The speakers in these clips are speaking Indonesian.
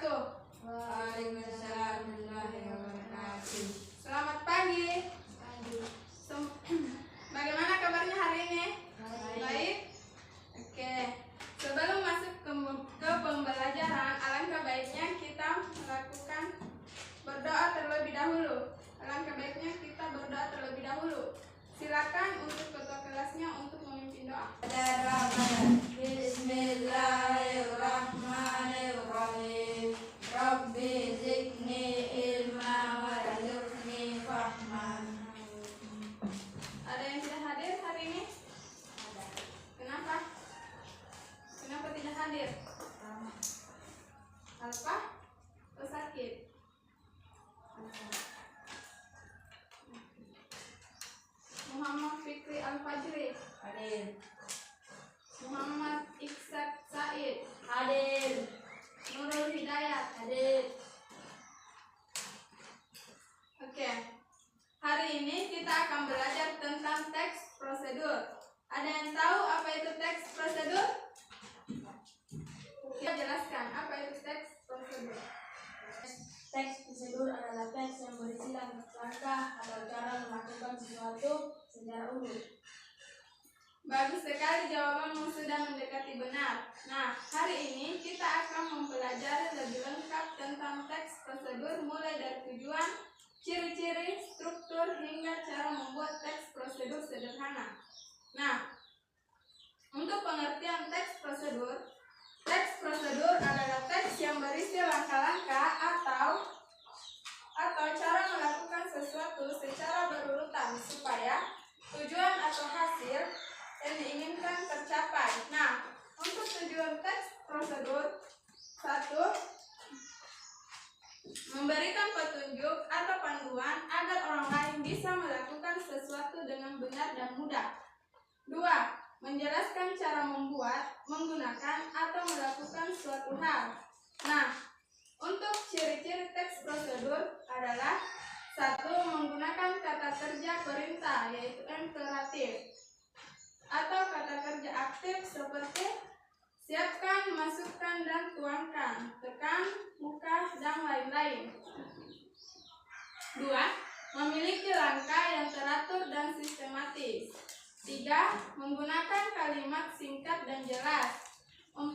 wabarakatuh. Waalaikumsalam warahmatullahi wabarakatuh. Selamat pagi. Bagaimana kabarnya hari ini? Baik. Oke. Sebelum masuk ke pembelajaran, alangkah baiknya kita melakukan berdoa terlebih dahulu. Silakan untuk ketua kelasnya untuk memimpin doa. Bismillahirrahmanirrahim. Rabbi zidni ilma warzuqni fahman. Ada yang tidak hadir hari ini? Kenapa? Kenapa tidak hadir? Apa? Sakit? Muhammad Fikri Al-Fajri Hadir. Muhammad Iksak Said Hadir. Nurul Hidayat Hadir. Oke. Hari ini kita akan belajar tentang teks prosedur. Ada yang tahu apa itu teks prosedur? Kita jelaskan apa itu teks prosedur. Teks prosedur adalah teks yang berisi langkah atau cara melakukan sesuatu secara urut. Bagus sekali, jawabanmu sudah mendekati benar. Nah, hari ini kita akan mempelajari lebih lengkap tentang teks prosedur, mulai dari tujuan, ciri-ciri, struktur, hingga cara membuat teks prosedur sederhana. Nah, untuk pengertian teks prosedur adalah teks yang berisi langkah-langkah atau cara melakukan sesuatu secara berurutan supaya tujuan atau hasil yang diinginkan tercapai. Nah, untuk tujuan teks prosedur, 1. Memberikan petunjuk atau panduan agar orang lain bisa melakukan sesuatu dengan benar dan mudah. 2. Menjelaskan cara membuat, menggunakan, atau melakukan suatu hal. Nah, untuk ciri-ciri teks prosedur adalah 1. Menggunakan kata kerja perintah, yaitu imperatif, atau kata kerja aktif seperti siapkan, masukkan, dan tuangkan, tekan, buka, dan lain-lain. 2. Memiliki langkah yang teratur dan sistematis. 3. Menggunakan kalimat singkat dan jelas. 4.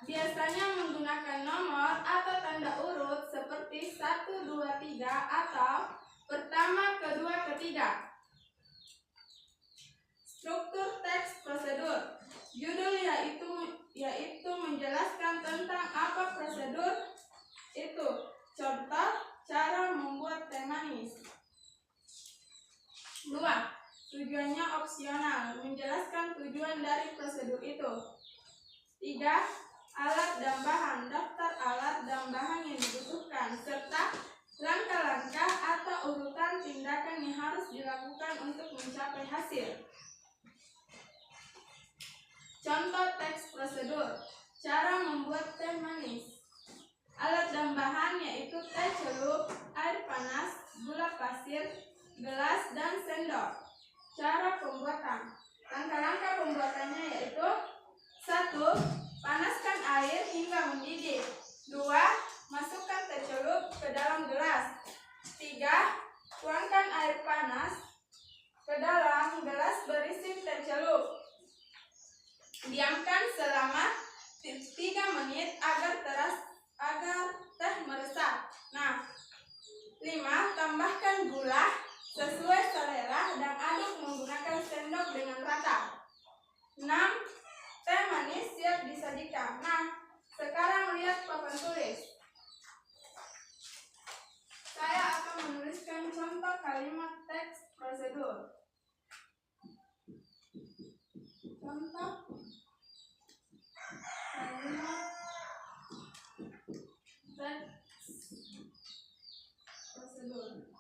Biasanya menggunakan nomor atau tanda urut seperti 1, 2, 3 atau pertama, kedua, ketiga. Struktur teks prosedur. Judul yaitu menjelaskan tentang apa prosedur itu. Contoh, cara membuat teh manis. 2. Tujuannya opsional, menjelaskan tujuan dari prosedur itu. 3. Alat dan bahan, daftar alat dan bahan yang dibutuhkan, serta langkah-langkah atau urutan tindakan yang harus dilakukan untuk mencapai hasil. Contoh teks prosedur. Cara membuat teh manis. Alat dan bahan yaitu teh celup, air panas, gula pasir, gelas, dan sendok. Cara pembuatan. Langkah-langkah pembuatannya yaitu 1. Panaskan air hingga mendidih. 2. Masukkan teh celup ke dalam gelas. 3. Tuangkan air panas ke dalam gelas berisi teh celup. Diamkan selama 3 menit agar teh meresap. Nah, 5. Tambahkan gula sesuai selera dan aduk menggunakan sendok dengan rata. 6. Teh manis siap disajikan. Nah, sekarang lihat papan tulis. Saya akan menuliskan contoh kalimat teks prosedur. Contoh kalimat teks prosedur.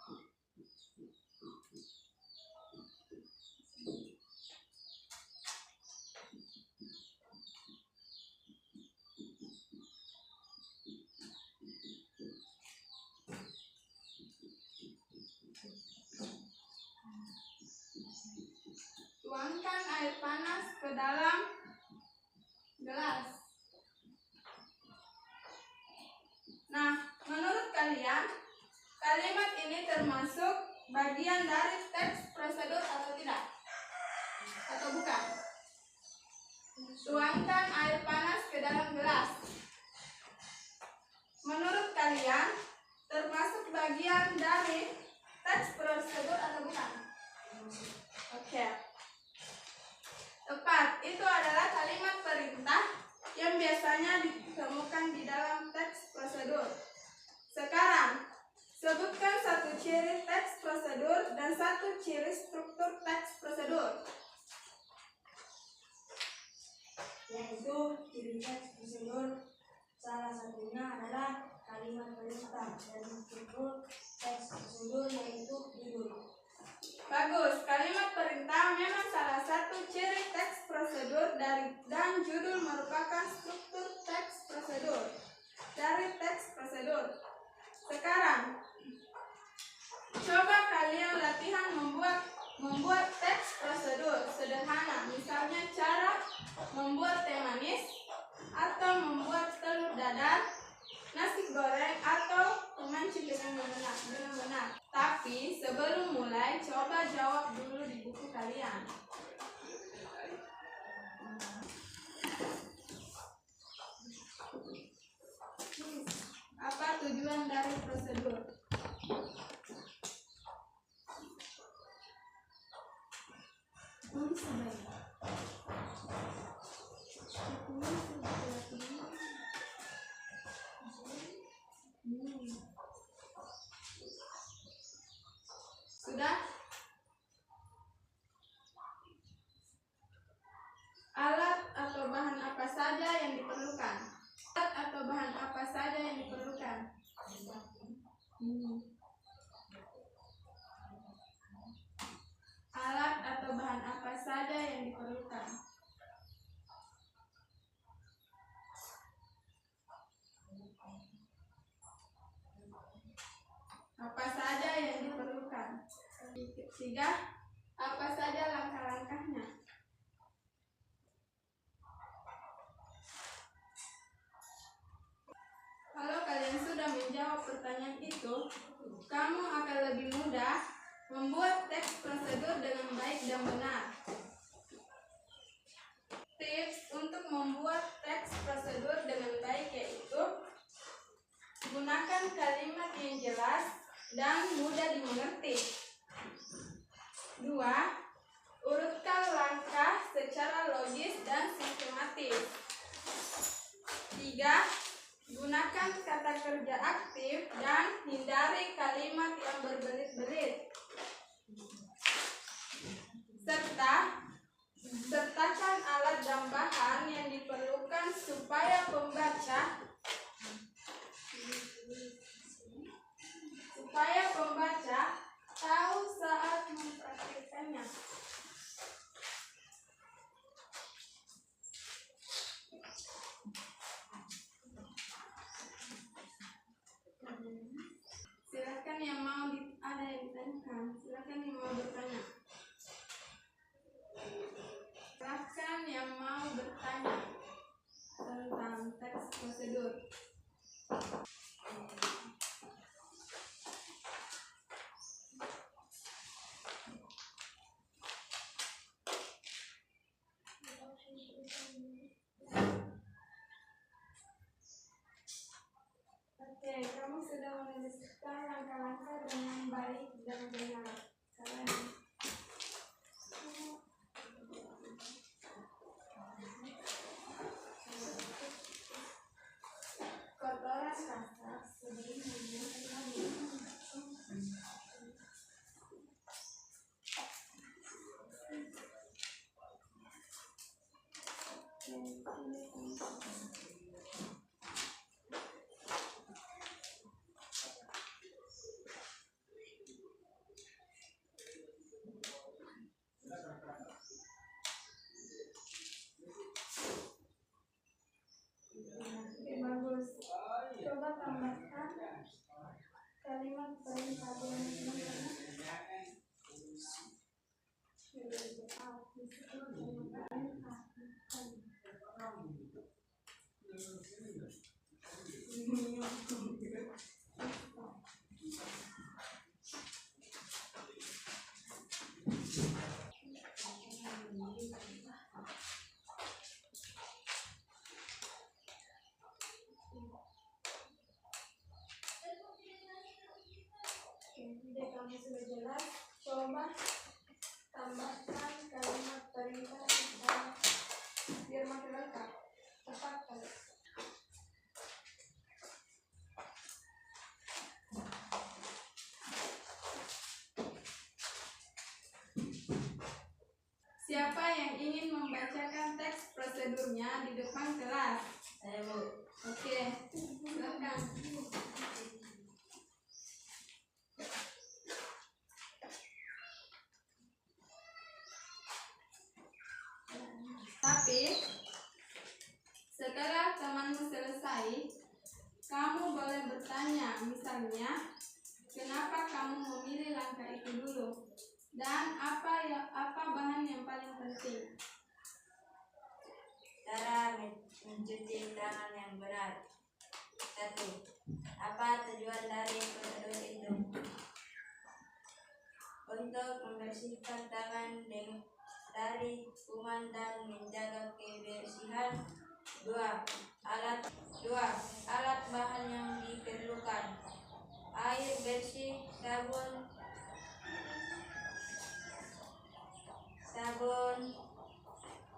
Tuangkan air panas ke dalam gelas. Nah, bagian dari teks prosedur atau tidak? Atau bukan? Tuangkan air panas ke dalam gelas. Menurut kalian, termasuk bagian dari teks prosedur atau bukan? Oke. Tepat, itu adalah kalimat perintah yang biasanya ditemukan di dalam teks prosedur. Sekarang, sebutkan satu ciri teks prosedur dan satu ciri struktur teks prosedur. Yaitu ciri teks prosedur salah satunya adalah kalimat perintah dan struktur teks prosedur yaitu judul. Bagus, kalimat perintah memang salah satu ciri teks prosedur dan judul merupakan struktur teks prosedur dari teks prosedur. Sekarang, coba kalian latihan membuat teks prosedur sederhana, misalnya cara membuat teh manis atau membuat telur dadar, nasi goreng atau memancing dengan benar. Tapi sebelum mulai, coba jawab dulu di buku kalian. Apa tujuan dari prosedur? Sudah? Alat atau bahan apa saja yang diperlukan? Alat atau bahan apa saja yang diperlukan? Alat atau bahan apa saja yang diperlukan? Apa saja yang diperlukan? Ketiga, apa saja langkah-langkahnya? Kalau kalian sudah menjawab pertanyaan itu, kamu akan lebih mudah membuat teks prosedur dengan baik dan benar. Tips untuk membuat teks prosedur dengan baik yaitu gunakan kalimat yang jelas dan mudah dimengerti. 2. Urutkan langkah secara logis dan sistematis. 3. Gunakan kata kerja aktif dan hindari kalimat yang berbelit-belit. Sertakan alat dan bahan yang diperlukan supaya pembaca tahu saat mempraktikkannya. Silakan yang mau ada yang ditanyakan. Silakan yang mau bertanya. Silakan yang mau bertanya tentang teks prosedur. Oke, kamu sudah menuliskan langkah-langkah dengan baik dan benar. Kotoran kasar sebelum bagus. Coba tambahkan kalimat perintah semuanya sudah jelas, coba tambahkan kalimat perintah secara biar makin lengkap. tepat kali. Siapa yang ingin membacakan teks prosedurnya di depan kelas? Saya Bu. Oke, silakan. Tapi setelah temanmu selesai, kamu boleh bertanya, misalnya, kenapa kamu memilih langkah itu dulu? Dan apa bahan yang paling penting? Cara mencuci tangan yang benar. 1. Apa tujuan dari prosedur itu? Untuk membersihkan tangan dari kuman dan menjaga kebersihan. 2. Alat bahan yang diperlukan: air bersih, sabun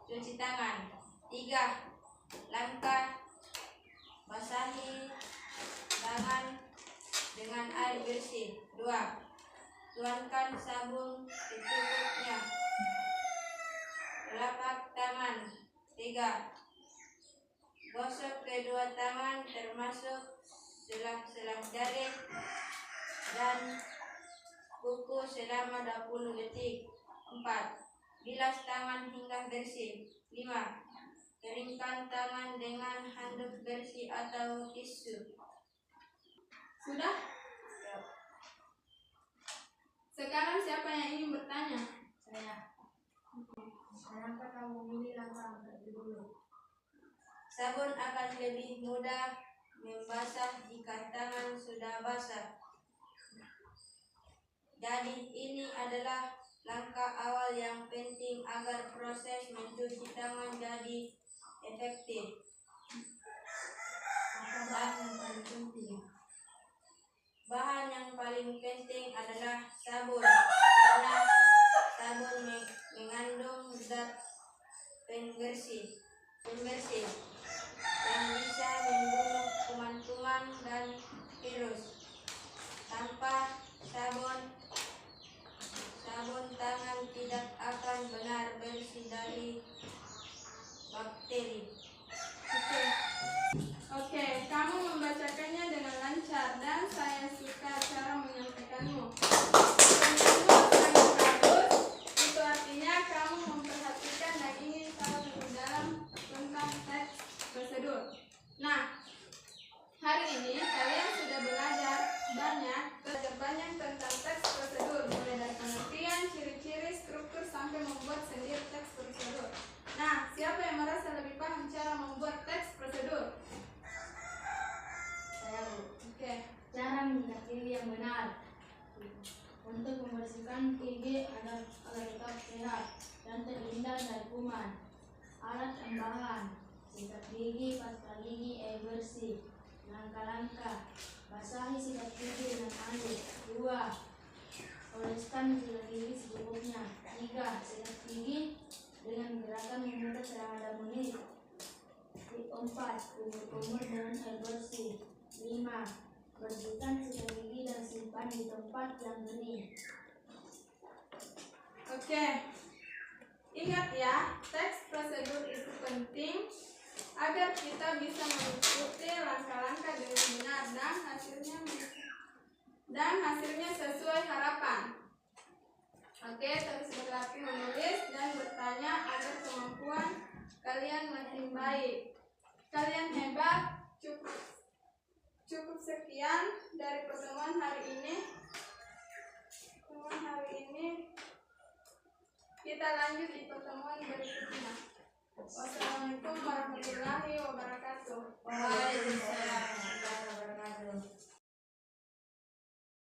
cuci tangan. 3. Langkah: basahi tangan dengan air bersih. 2. Tuangkan sabun secukupnya. Telapak tangan. 3. Gosok kedua tangan termasuk sela-sela jari dan kuku selama 20 detik. 4. Bilas tangan hingga bersih. 5. Keringkan tangan dengan handuk bersih atau tisu. Sudah? Sekarang siapa yang ingin bertanya? Saya. Kenapa kamu memilih langkah itu dulu? Sabun akan lebih mudah membasah jika tangan sudah basah. Jadi ini adalah langkah awal yang penting agar proses mencuci tangan jadi efektif. Apa bahan yang paling penting? Bahan yang paling penting adalah sabun, karena sabun mengandung zat pembersih yang bisa membunuh kuman-kuman dan virus. Tanpa sabun tangan tidak akan benar bersih dari bakteri. Oke, kamu membacakannya dengan lancar dan saya suka cara menyampaikanmu. Senyummu sangat bagus, itu artinya kamu memperhatikan dan ingin tahu lebih dalam tentang teks prosedur. Nah, hari ini kalian sudah belajar banyak tentang teks prosedur, mulai dari pengertian, ciri-ciri, struktur, sampai membuat sendiri teks prosedur. Nah, siapa yang merasa lebih paham cara membuat teks prosedur? Saya Bu. Oke. Cara menyikat gigi yang benar. Untuk membersihkan gigi agar tetap sehat dan terhindar dari kuman. Alat dan bahan: sikat gigi, pasta gigi, air bersih. Langkah-langkah: basahi sikat gigi dengan air. 2. Oleskan sikat gigi secukupnya. 3. Sikat gigi dengan gerakan memutar selama 2 menit. 4. Kumur-kumur dengan air bersih. 5. Bersihkan sikat gigi dan simpan di tempat yang kering. Oke. Ingat ya, teks prosedur itu penting agar kita bisa mengikuti langkah-langkah dengan benar dan hasilnya sesuai harapan. Oke, terus berlatih menulis dan bertanya agar kemampuan kalian makin baik. Kalian hebat. Cukup sekian dari pertemuan hari ini. Kita lanjut di pertemuan berikutnya. Wassalamualaikum warahmatullahi wabarakatuh.